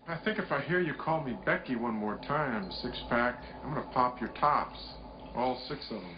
I think if I hear you call me Becky one more time, six-pack, I'm gonna pop your tops. All six of them.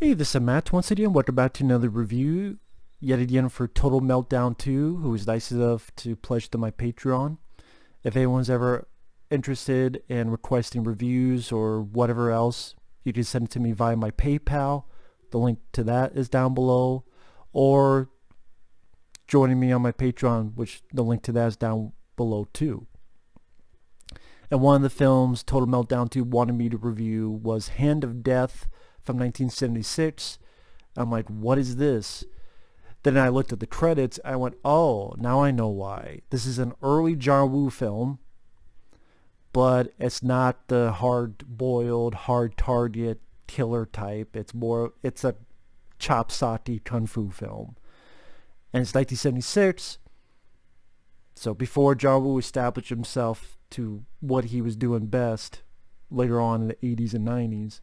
Hey, this is Matt once again. Welcome back to another review, yet again for Total Meltdown 2, who was nice enough to pledge to my Patreon. If anyone's ever interested in requesting reviews or whatever else, you can send it to me via my PayPal. The link to that is down below. Or joining me on my Patreon, which the link to that is down below too. And one of the films Total Meltdown 2 wanted me to review was Hand of Death from 1976. I'm like, what is this? Then I looked at the credits. I went, oh, now I know why. This is an early John Woo film, but it's not the hard-boiled, hard-target killer type. It's a chop-socky kung fu film. And it's 1976, so before John Woo established himself to what he was doing best later on in the 80s and 90s.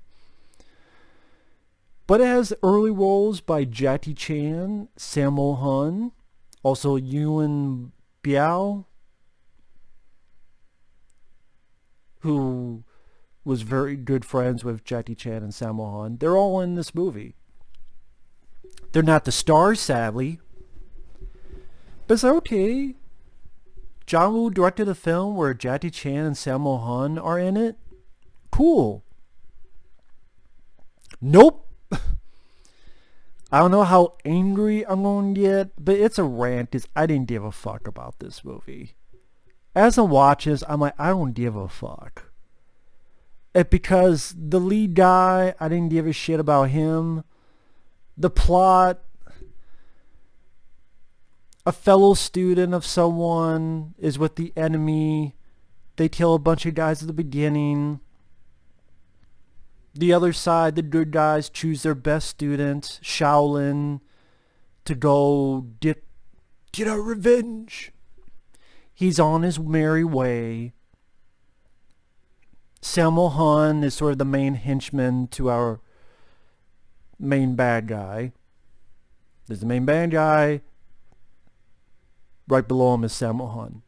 But it has early roles by Tien, Sammo, also Yuen Biao, who was very good friends with Tien and Sammo. They're all in this movie. They're not the stars, sadly, but it's okay. John Woo directed a film where Tien and Sammo are in it. Cool. Nope. I don't know how angry I'm going to get, but it's a rant because I didn't give a fuck about this movie. As I watch this, I'm like, I don't give a fuck. Because the lead guy, I didn't give a shit about him. The plot, a fellow student of someone is with the enemy. They kill a bunch of guys at the beginning. The other side, the good guys, choose their best student, Shaolin, to go get our revenge. He's on his merry way. Sammo is sort of the main henchman to our main bad guy. There's the main bad guy. Right below him is Sammo.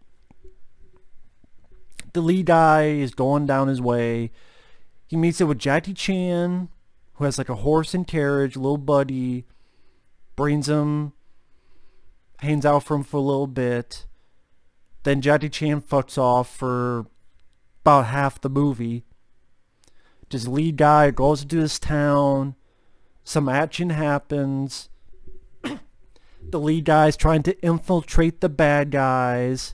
The lead guy is going down his way. He meets it with Tien, who has like a horse and carriage, little buddy, brings him, hangs out for him for a little bit. Then Tien fucks off for about half the movie. Just lead guy goes into this town. Some action happens. The lead guy is trying to infiltrate the bad guys,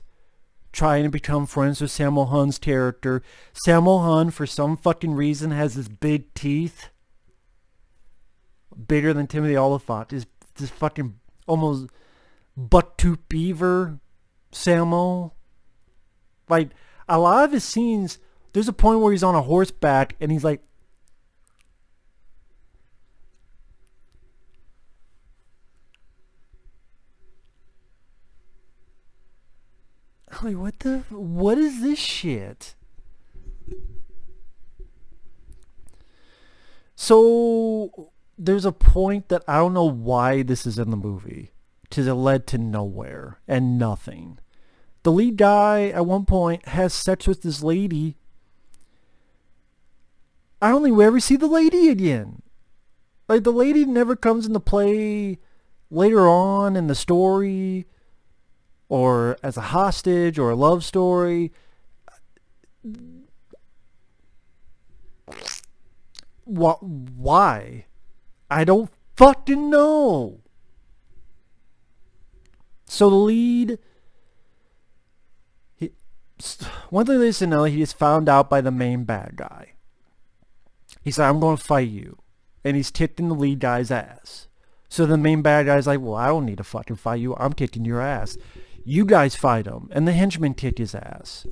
trying to become friends with Sammo character. Sammo, for some fucking reason, has this big teeth. Bigger than Timothy Oliphant. This fucking almost buck-tooth beaver Sammo. Like, a lot of his scenes, there's a point where he's on a horseback and he's like, what is this shit? So there's a point that I don't know why this is in the movie, because it led to nowhere and nothing. The lead guy at one point has sex with this lady. I don't think we ever see the lady again. Like, the lady never comes into play later on in the story, or as a hostage, or a love story. Why? I don't fucking know. So the lead, one thing they said, no, he is found out by the main bad guy. He said, I'm going to fight you. And he's kicking the lead guy's ass. So the main bad guy's like, well, I don't need to fucking fight you. I'm kicking your ass. You guys fight him. And the henchman kick his ass.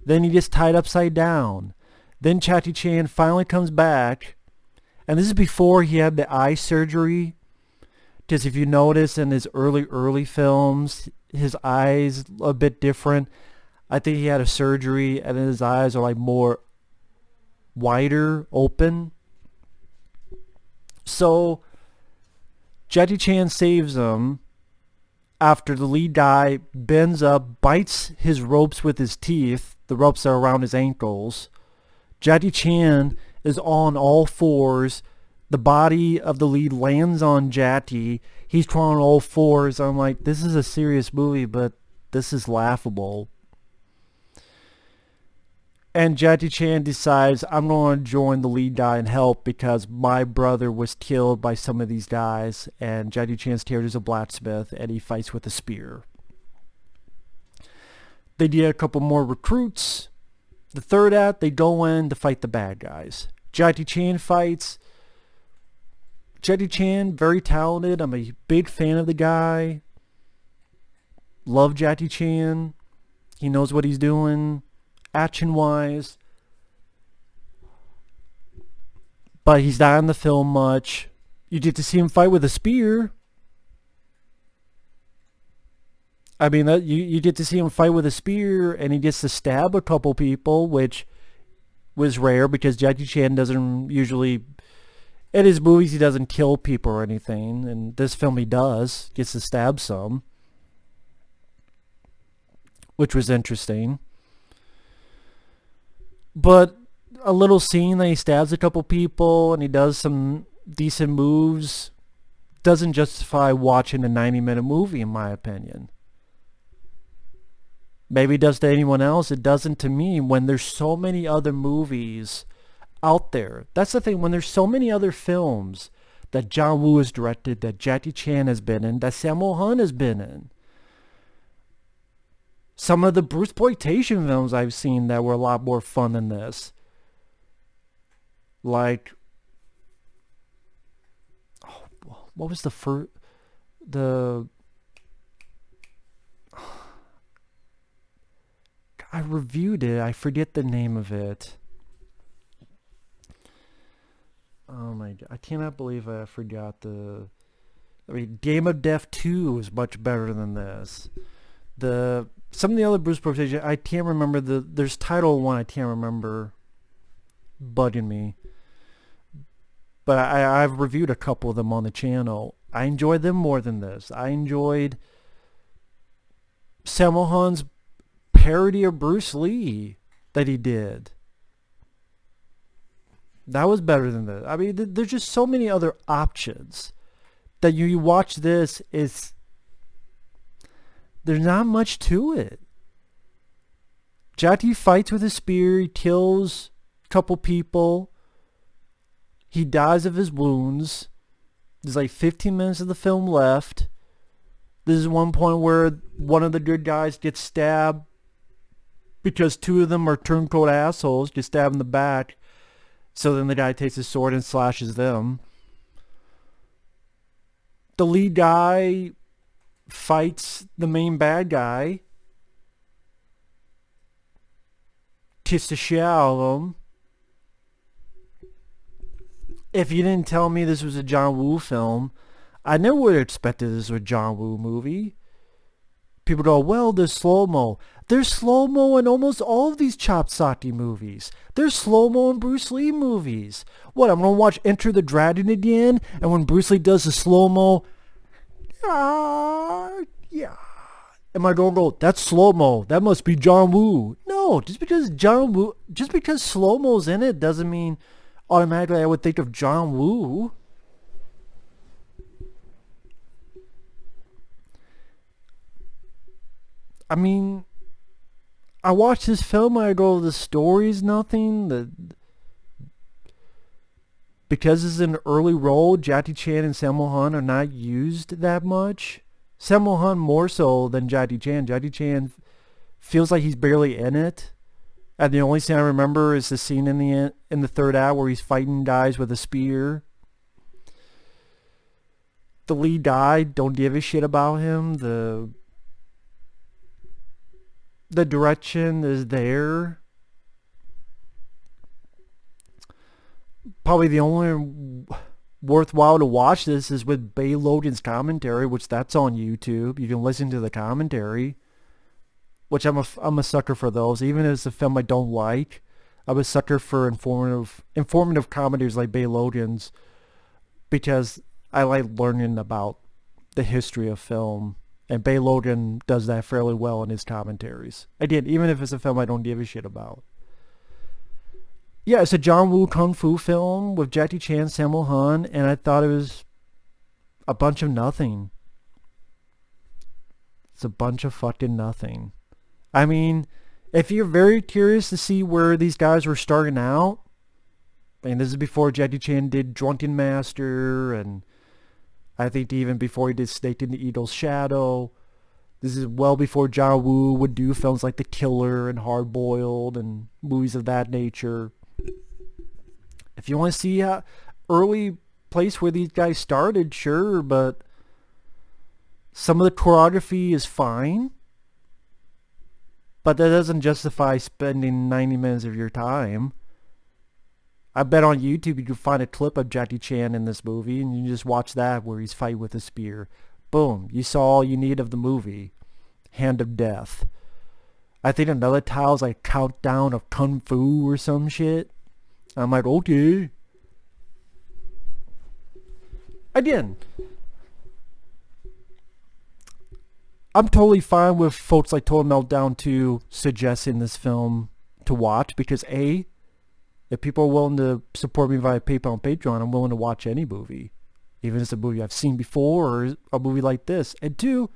Then he gets tied upside down. Then Jackie Chan finally comes back. And this is before he had the eye surgery. Because if you notice in his early films, his eyes a bit different. I think he had a surgery and his eyes are like more wider, open. So Jackie Chan saves him after the lead guy bends up, bites his ropes with his teeth. The ropes are around his ankles. Jackie Chan is on all fours. The body of the lead lands on Jackie. He's crawling on all fours. I'm like, this is a serious movie, but this is laughable. And Jackie Chan decides, I'm going to join the lead guy and help because my brother was killed by some of these guys. And Jackie Chan's character is a blacksmith and he fights with a spear. They get a couple more recruits. The third act, they go in to fight the bad guys. Jackie Chan fights. Jackie Chan, very talented. I'm a big fan of the guy. Love Jackie Chan. He knows what he's doing, action-wise. But he's not in the film much. You get to see him fight with a spear. I mean, you get to see him fight with a spear, and he gets to stab a couple people, which was rare because Jackie Chan doesn't usually... In his movies, he doesn't kill people or anything. In this film, he does. Gets to stab some. Which was interesting. But a little scene that he stabs a couple people and he does some decent moves doesn't justify watching a 90-minute movie, in my opinion. Maybe it does to anyone else. It doesn't to me when there's so many other movies out there. That's the thing. When there's so many other films that John Woo has directed, that Jackie Chan has been in, that Sammo Hung has been in. Some of the Bruceploitation films I've seen that were a lot more fun than this. Like, what was the first, I reviewed it. I forget the name of it. Oh my god. I cannot believe I forgot the... I mean, Game of Death 2 is much better than this. Some of the other Bruceploitation, I can't remember there's title one I can't remember, bugging me. But I've reviewed a couple of them on the channel. I enjoyed them more than this. I enjoyed Sammo Hung's parody of Bruce Lee that he did. That was better than this. I mean, there's just so many other options that you watch this, there's not much to it. Jackie fights with a spear. He kills a couple people. He dies of his wounds. There's like 15 minutes of the film left. This is one point where one of the good guys gets stabbed because two of them are turncoat assholes, get stabbed in the back. So then the guy takes his sword and slashes them. The lead guy fights the main bad guy. Kicks the shit out of him. If you didn't tell me this was a John Woo film, I never would have expected this was a John Woo movie. People go, well, there's slow-mo. There's slow-mo in almost all of these Chopsaki movies. There's slow-mo in Bruce Lee movies. What, I'm going to watch Enter the Dragon again? And when Bruce Lee does the slow-mo, yeah. Am I going to go, that's slow-mo. That must be John Woo. No, just because slow-mo's in it doesn't mean automatically I would think of John Woo. I mean, I watch this film and I go, the story's nothing. because this is an early role, Jackie Chan and Sammo Hung are not used that much. Sammo Hung more so than Jackie Chan. Jackie Chan feels like he's barely in it. And the only scene I remember is the scene in the third act where he's fighting guys with a spear. The lead guy, don't give a shit about him. The direction is there. Probably the only worthwhile to watch this is with Bay Logan's commentary, which that's on YouTube. You can listen to the commentary, which I'm a sucker for those. Even if it's a film I don't like, I'm a sucker for informative comedies like Bay Logan's, because I like learning about the history of film, and Bay Logan does that fairly well in his commentaries. Again, even if it's a film I don't give a shit about. Yeah, it's a John Woo Kung Fu film with Jackie Chan, Sammo Hung, and I thought it was a bunch of nothing. It's a bunch of fucking nothing. I mean, if you're very curious to see where these guys were starting out, and this is before Jackie Chan did Drunken Master, and I think even before he did Snake in the Eagle's Shadow. This is well before John Woo would do films like The Killer and Hard Boiled and movies of that nature. If you want to see a early place where these guys started, sure, but some of the choreography is fine, but that doesn't justify spending 90 minutes of your time. I bet on YouTube you can find a clip of Jackie Chan in this movie, and you can just watch that where he's fighting with a spear. Boom, you saw all you need of the movie. Hand of Death. I think another title's like Countdown of Kung Fu or some shit. I'm like, okay. Again, I'm totally fine with folks like Total Meltdown 2 suggesting this film to watch, because A, if people are willing to support me via PayPal and Patreon, I'm willing to watch any movie, even if it's a movie I've seen before or a movie like this. And two,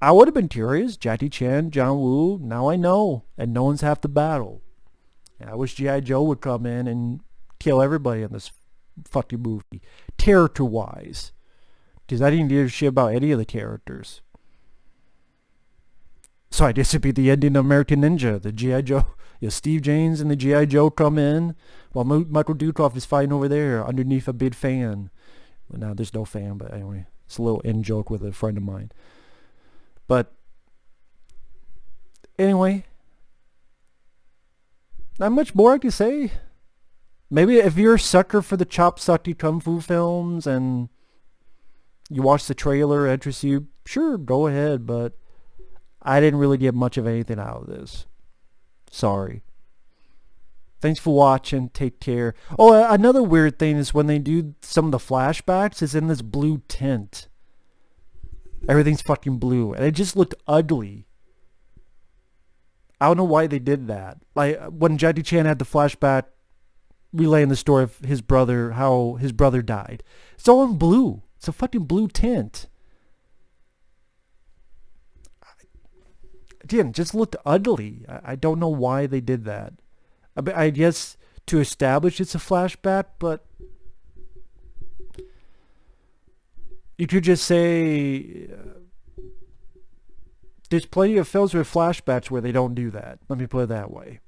I would have been curious. Jackie Chan, John Woo, now I know, and no one's half the battle. And I wish G.I. Joe would come in and kill everybody in this fucking movie, character-wise, because I didn't give a shit about any of the characters. So I guess it'd be the ending of American Ninja. The G.I. Joe, Steve James and the G.I. Joe come in while Michael Dudikoff is fighting over there underneath a big fan. Well, now there's no fan, but anyway, it's a little in joke with a friend of mine. But anyway, not much more I can say. Maybe if you're a sucker for the chop sucky kung fu films and you watch the trailer, it interests you, sure, go ahead, but I didn't really get much of anything out of this. Sorry. Thanks for watching. Take care. Oh, another weird thing is when they do some of the flashbacks, it's in this blue tint. Everything's fucking blue, and it just looked ugly. I don't know why they did that. Like when Jackie Chan had the flashback relaying the story of his brother, how his brother died. It's all in blue. It's a fucking blue tint. Again, just looked ugly. I don't know why they did that. I guess to establish it's a flashback, but you could just say there's plenty of films with flashbacks where they don't do that. Let me put it that way.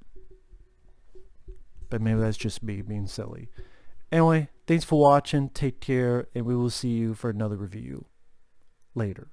But maybe that's just me being silly. Anyway, thanks for watching. Take care, and we will see you for another review later.